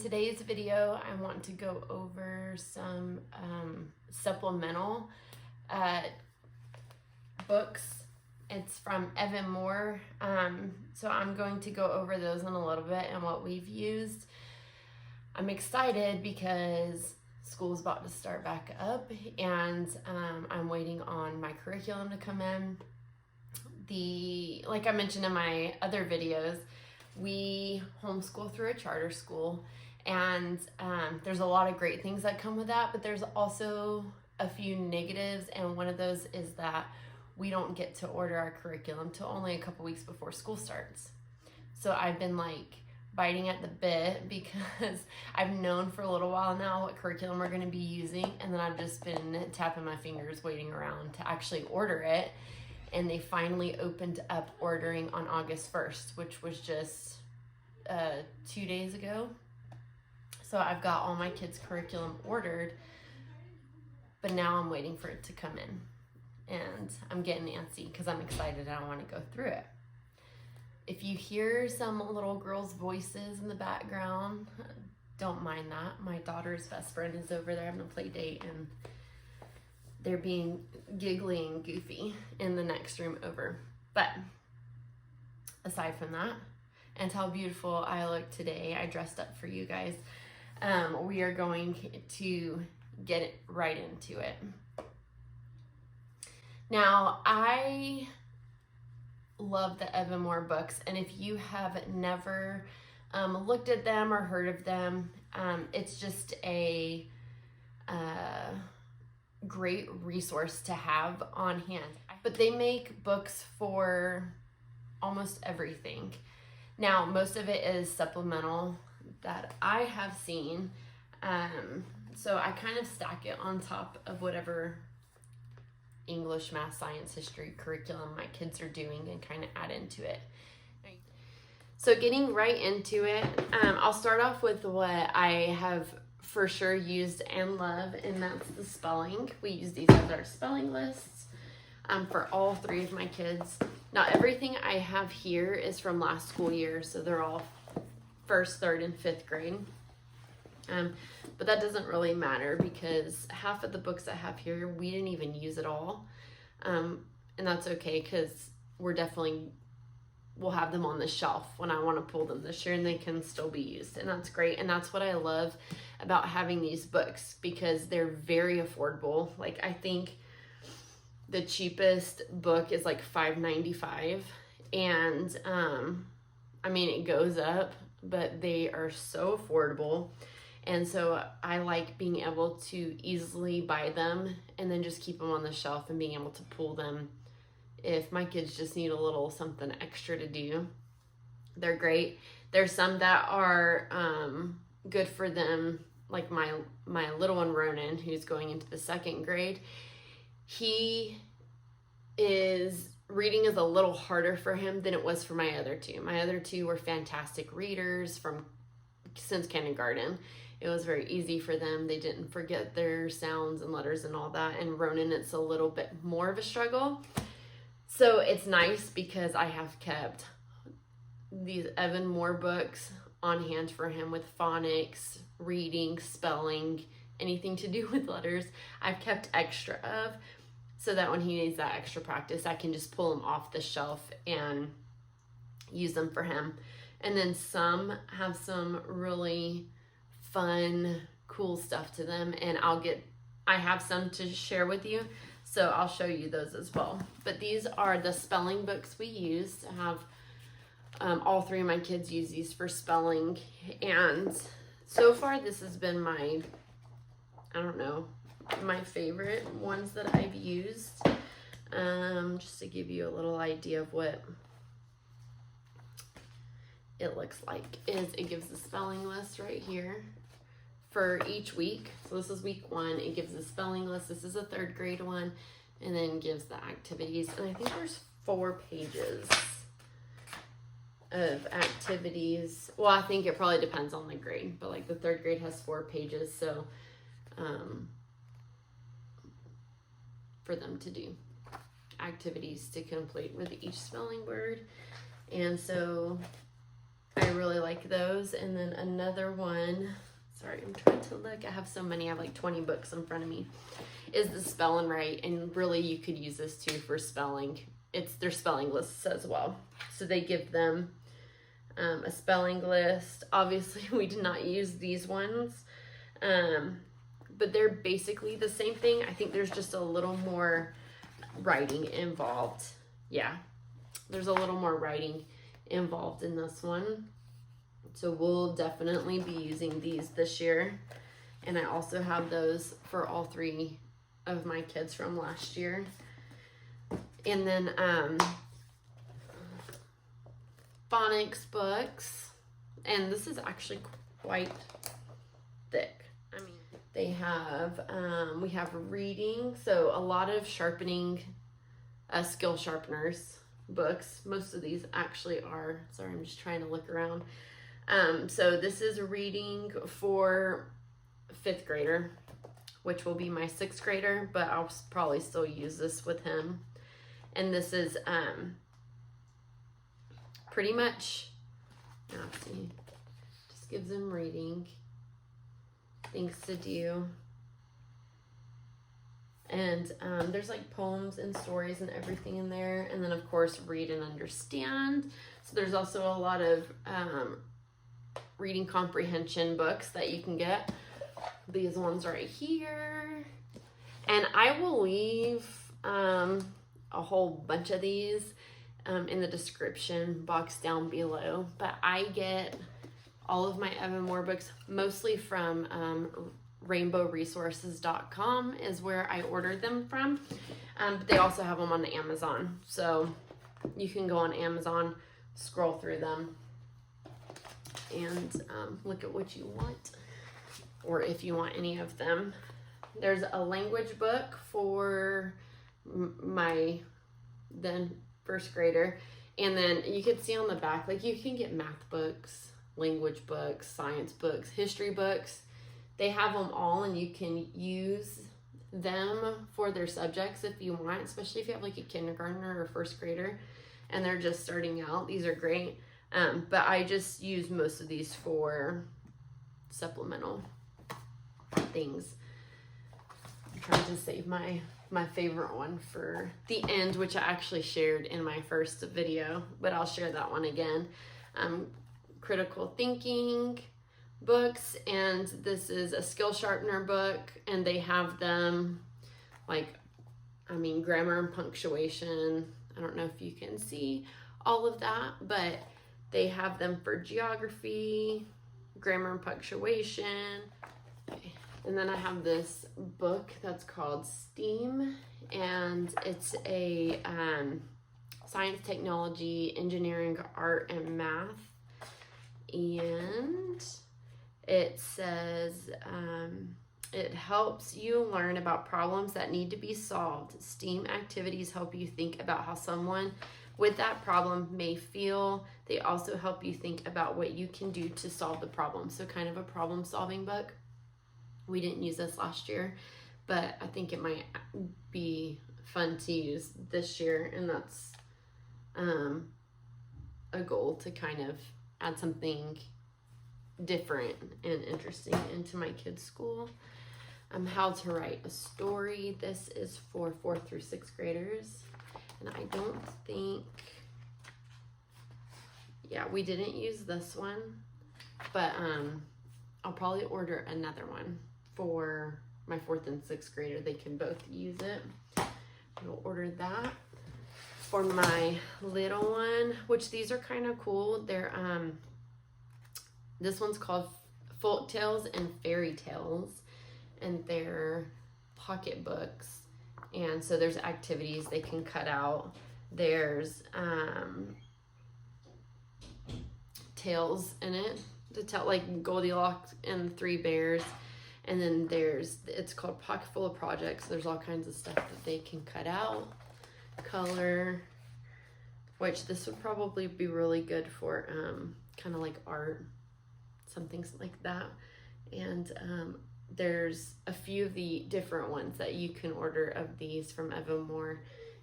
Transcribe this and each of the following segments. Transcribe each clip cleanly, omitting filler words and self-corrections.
today's video, I want to go over some supplemental books. It's from Evan-Moor. So I'm going to go over those in a little bit and what we've used. I'm excited because school's about to start back up, and I'm waiting on my curriculum to come in. Like I mentioned in my other videos, we homeschool through a charter school, and there's a lot of great things that come with that, but there's also a few negatives, and one of those is that we don't get to order our curriculum till only a couple weeks before school starts. So I've been like biting at the bit because I've known for a little while now what curriculum we're going to be using, and then I've just been tapping my fingers waiting around to actually order it. And they finally opened up ordering on August 1st, which was just 2 days ago. So I've got all my kids' curriculum ordered, but now I'm waiting for it to come in. And I'm getting antsy because I'm excited and I want to go through it. If you hear some little girls' voices in the background, don't mind that. My daughter's best friend is over there having a play date, and they're being giggly and goofy in the next room over. But aside from that, and how beautiful I look today, I dressed up for you guys. We are going to get right into it. Now, I love the Evan-Moor books, and if you have never looked at them or heard of them, it's just a great resource to have on hand. But they make books for almost everything. Now, most of it is supplemental that I have seen, so I kind of stack it on top of whatever English, math, science, history curriculum my kids are doing and kind of add into it. So getting right into it, I'll start off with what I have for sure used and love, and that's the spelling. We use these as our spelling lists for all three of my kids. Now, everything I have here is from last school year, so they're all first, third, and fifth grade. But that doesn't really matter because half of the books I have here, we didn't even use at all. And that's okay because we'll have them on the shelf when I want to pull them this year, and they can still be used, and that's great. And that's what I love about having these books, because they're very affordable. Like, I think the cheapest book is like $5.95, and I mean, it goes up, but they are so affordable. And so I like being able to easily buy them and then just keep them on the shelf and being able to pull them if my kids just need a little something extra to do. They're great. There's some that are good for them, like my little one, Ronan, who's going into the second grade. Reading is a little harder for him than it was for my other two. My other two were fantastic readers since kindergarten. It was very easy for them. They didn't forget their sounds and letters and all that. And Ronan, it's a little bit more of a struggle. So it's nice because I have kept these Evan-Moor books on hand for him with phonics, reading, spelling, anything to do with letters. I've kept extra of, so that when he needs that extra practice, I can just pull them off the shelf and use them for him. And then some have some really fun, cool stuff to them, and I have some to share with you, so I'll show you those as well. But these are the spelling books we use. I have all three of my kids use these for spelling, and so far this has been my favorite ones that I've used. Just to give you a little idea of what it looks like, is it gives the spelling list right here for each week. So this is week 1. It gives the spelling list. This is a third grade one, and then gives the activities. And I think there's 4 pages of activities. Well, I think it probably depends on the grade, but like the third grade has 4 pages, so for them to do activities to complete with each spelling word. And so I really like those. And then another one, sorry, I'm trying to look. I have so many. I have like 20 books in front of me. Is the Spell and Write. And really you could use this too for spelling. It's their spelling lists as well. So they give them a spelling list. Obviously we did not use these ones. But they're basically the same thing. I think there's just a little more writing involved. Yeah, there's a little more writing involved in this one. So we'll definitely be using these this year. And I also have those for all 3 of my kids from last year. And then phonics books. And this is actually quite thick. I mean, they have, we have reading. So a lot of sharpening, skill sharpeners books. Most of these actually are, sorry, I'm just trying to look around. So this is reading for 5th grader, which will be my 6th grader, but I'll probably still use this with him. And this is pretty much, let's see, just gives him reading, things to do. And there's like poems and stories and everything in there. And then of course, read and understand. So there's also a lot of reading comprehension books that you can get. These ones right here. And I will leave a whole bunch of these in the description box down below. But I get all of my Evan-Moor books mostly from rainbowresources.com is where I ordered them from. But they also have them on Amazon. So you can go on Amazon, scroll through them, and look at what you want, or if you want any of them. There's a language book for my then 1st grader. And then you can see on the back, like you can get math books, language books, science books, history books. They have them all, and you can use them for their subjects if you want, especially if you have like a kindergartner or 1st grader and they're just starting out. These are great. But I just use most of these for supplemental things. I'm trying to save my favorite one for the end, which I actually shared in my first video, but I'll share that one again. Critical thinking books, and this is a skill sharpener book, and they have them like, I mean, grammar and punctuation. I don't know if you can see all of that, but they have them for geography, grammar and punctuation. Okay. And then I have this book that's called STEAM, and it's a science, technology, engineering, art, and math. And it says it helps you learn about problems that need to be solved. STEAM activities help you think about how someone with that problem may feel. They also help you think about what you can do to solve the problem. So kind of a problem solving book. We didn't use this last year, but I think it might be fun to use this year. And that's a goal, to kind of add something different and interesting into my kids' school. How to write a story. This is for 4th through 6th graders. And I don't think, yeah, we didn't use this one, but I'll probably order another one for my 4th and 6th grader. They can both use it. I'll order that. For my little one, which these are kind of cool. They're this one's called Folktales and Fairy Tales, and they're pocket books. And so there's activities they can cut out. There's tales in it to tell, like Goldilocks and 3 Bears. And then it's called Pocket Full of Projects. There's all kinds of stuff that they can cut out, color, which this would probably be really good for kind of like art, some things like that. And there's a few of the different ones that you can order of these from Evan-Moor,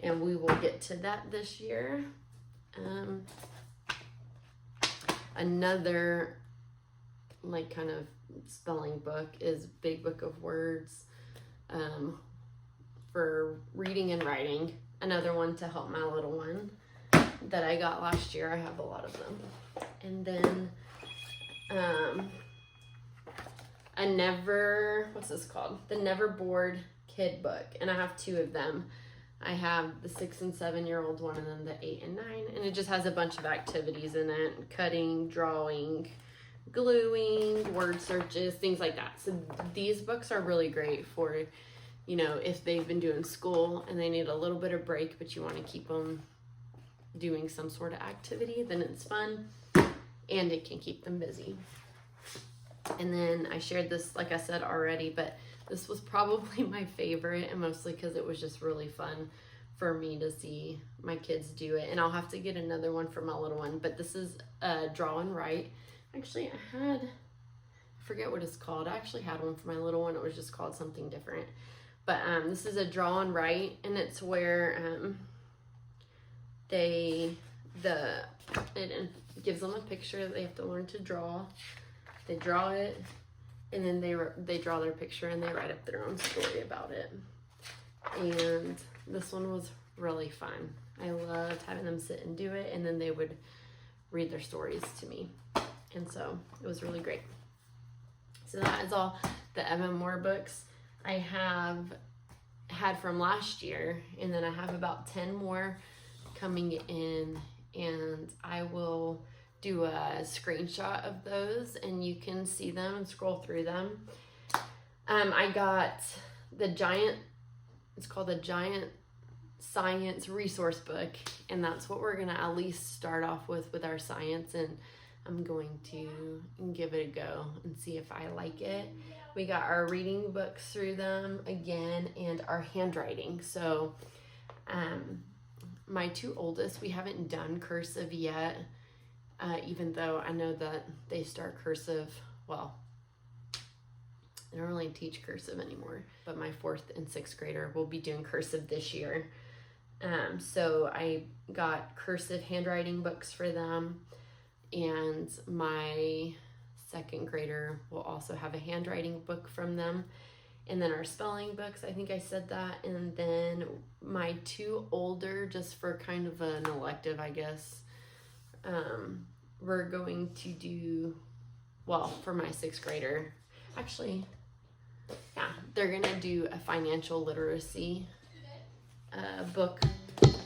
and we will get to that this year. Another like kind of spelling book is Big Book of Words for reading and writing. Another one to help my little one that I got last year. I have a lot of them. And then what's this called? The Never Bored Kid book. And I have 2 of them. I have the 6 and 7-year-old one and then the 8 and 9. And it just has a bunch of activities in it. Cutting, drawing, gluing, word searches, things like that. So these books are really great for, you know, if they've been doing school and they need a little bit of break, but you want to keep them doing some sort of activity, then it's fun and it can keep them busy. And then I shared this, like I said already, but this was probably my favorite, and mostly because it was just really fun for me to see my kids do it. And I'll have to get another one for my little one, but this is Draw and Write. Actually, I forget what it's called. I actually had one for my little one. It was just called something different. But this is a Draw and Write, and it's where it gives them a picture. They have to learn to draw. They draw it, and then they draw their picture, and they write up their own story about it. And this one was really fun. I loved having them sit and do it, and then they would read their stories to me. And so it was really great. So that is all the Evan-Moor books I have had from last year, and then I have about 10 more coming in, and I will do a screenshot of those and you can see them and scroll through them. I got it's called the Giant Science Resource Book, and that's what we're gonna at least start off with our science, and I'm going to give it a go and see if I like it. We got our reading books through them again, and our handwriting. So my 2 oldest, we haven't done cursive yet, even though I know that they start cursive, well, they don't really teach cursive anymore, but my 4th and 6th grader will be doing cursive this year. So I got cursive handwriting books for them, and my 2nd grader will also have a handwriting book from them. And then our spelling books, I think I said that. And then my 2 older, just for kind of an elective, I guess, we're going to do, well, for my 6th grader, actually, yeah, they're going to do a financial literacy book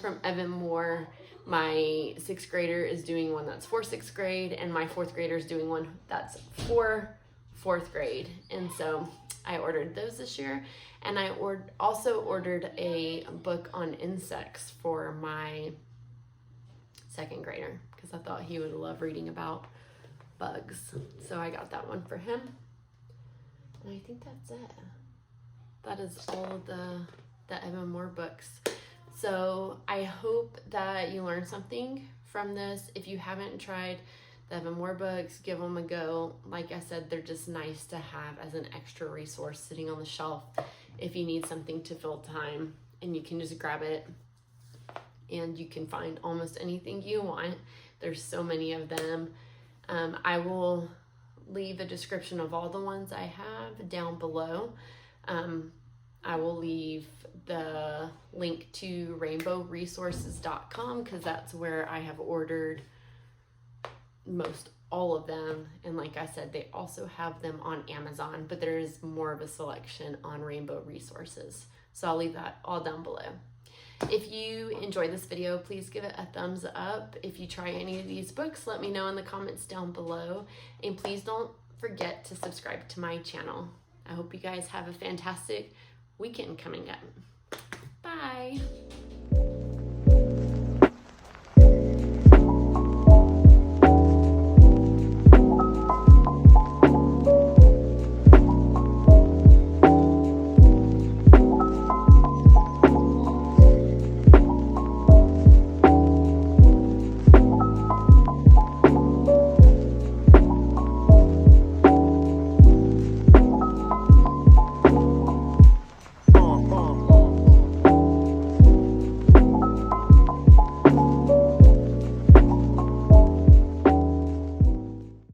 from Evan-Moor. My 6th grader is doing one that's for 6th grade, and my 4th grader is doing one that's for 4th grade. And so I ordered those this year, and I also ordered a book on insects for my 2nd grader because I thought he would love reading about bugs. So I got that one for him. And I think that's it. That is all of the Evan-Moor books. So I hope that you learned something from this. If you haven't tried the Evan-Moor books, give them a go. Like I said, they're just nice to have as an extra resource sitting on the shelf if you need something to fill time, and you can just grab it and you can find almost anything you want. There's so many of them. I will leave a description of all the ones I have down below. I will leave the link to rainbowresources.com because that's where I have ordered most all of them. And like I said, they also have them on Amazon, but there is more of a selection on Rainbow Resources. So I'll leave that all down below. If you enjoyed this video, please give it a thumbs up. If you try any of these books, let me know in the comments down below. And please don't forget to subscribe to my channel. I hope you guys have a fantastic weekend coming up. Bye.